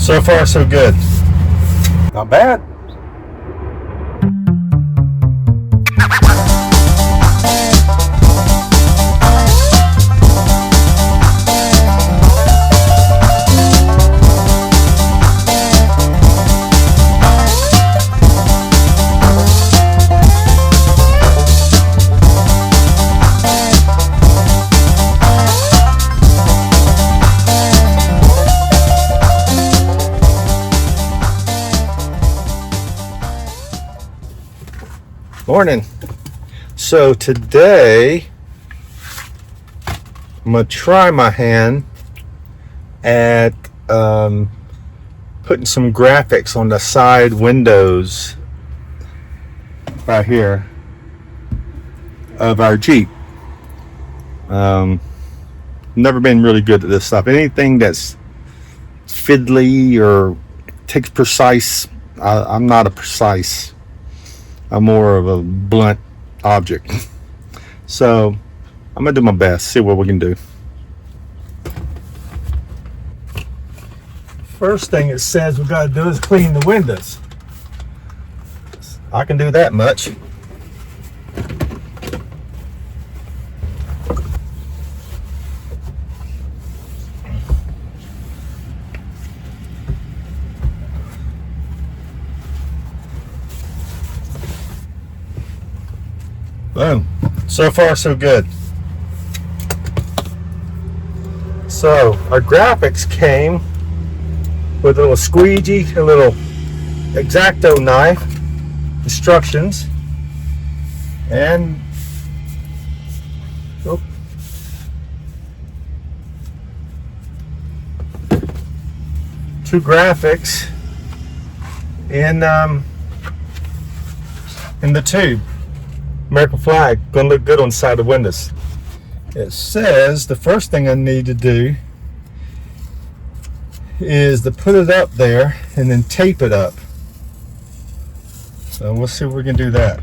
So far, so good. Not bad. Morning. So today I'm gonna try my hand at putting some graphics on the side windows right here of our Jeep. Never been really good at this stuff. Anything that's fiddly or takes precise, I'm not a precise. I'm more of a blunt object. So I'm gonna do my best, see what we can do. First thing it says we gotta do is clean the windows. I can do that much. Boom. So far, so good. So our graphics came with a little squeegee, a little X-Acto knife, instructions, and two graphics in the tube. American flag, gonna look good on the side of the windows. It says the first thing I need to do is to put it up there and then tape it up. So we'll see if we can do that.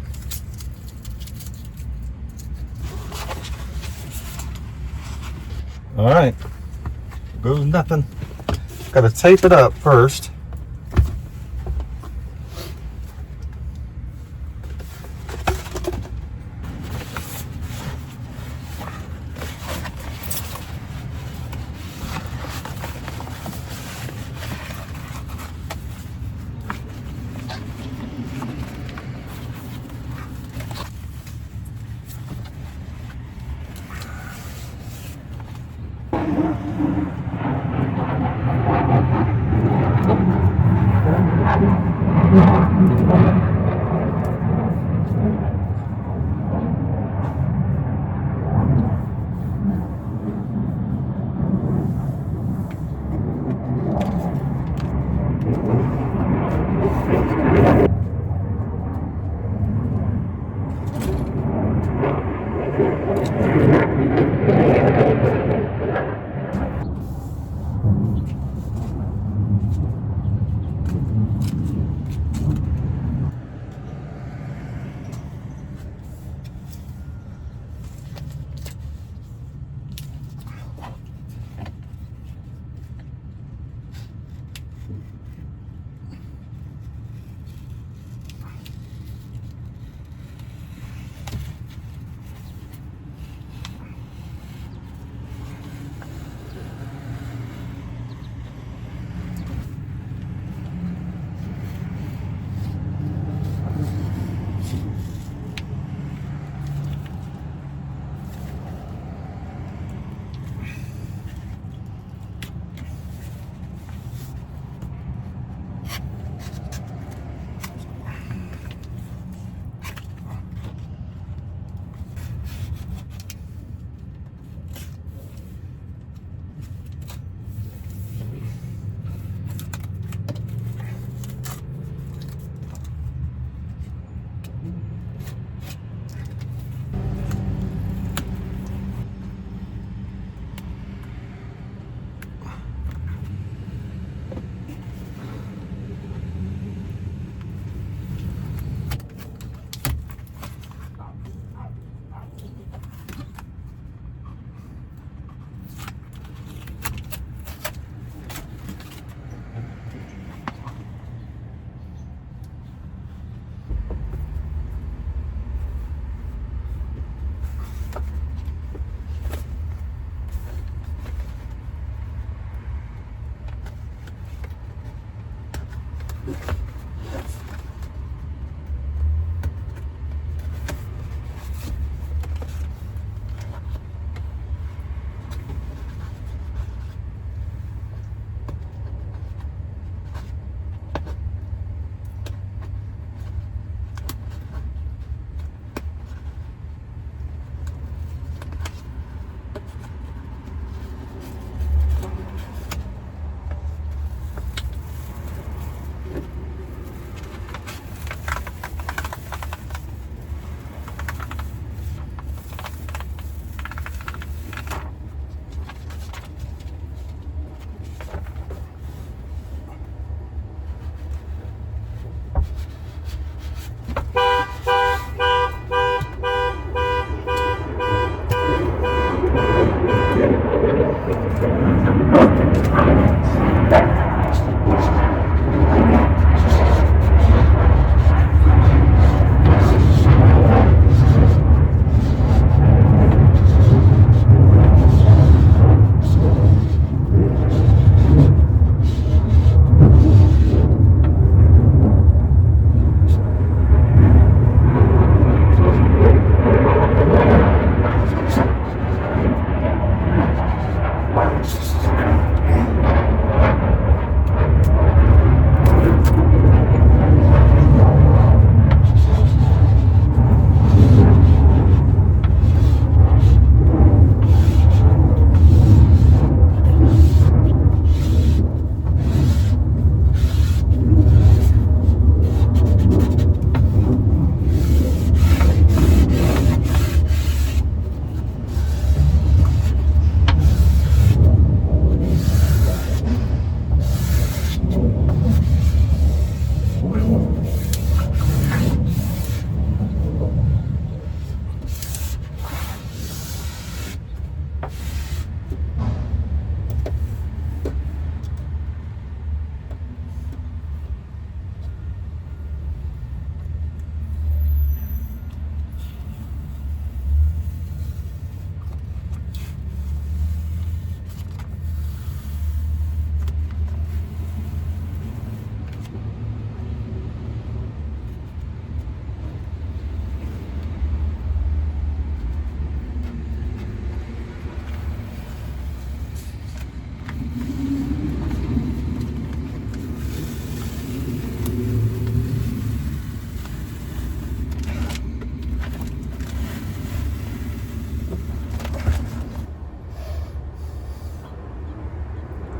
All right, goes nothing. Gotta tape it up first.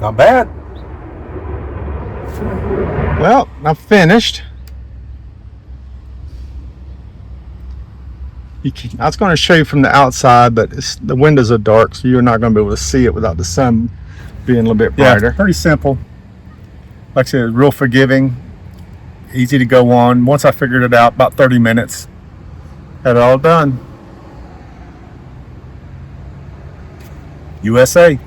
Not bad. Well, I'm finished. I was going to show you from the outside, but the windows are dark, so you're not going to be able to see it without the sun being a little bit brighter. Yeah, pretty simple. Like I said, real forgiving, easy to go on. Once I figured it out, about 30 minutes, had it all done. USA.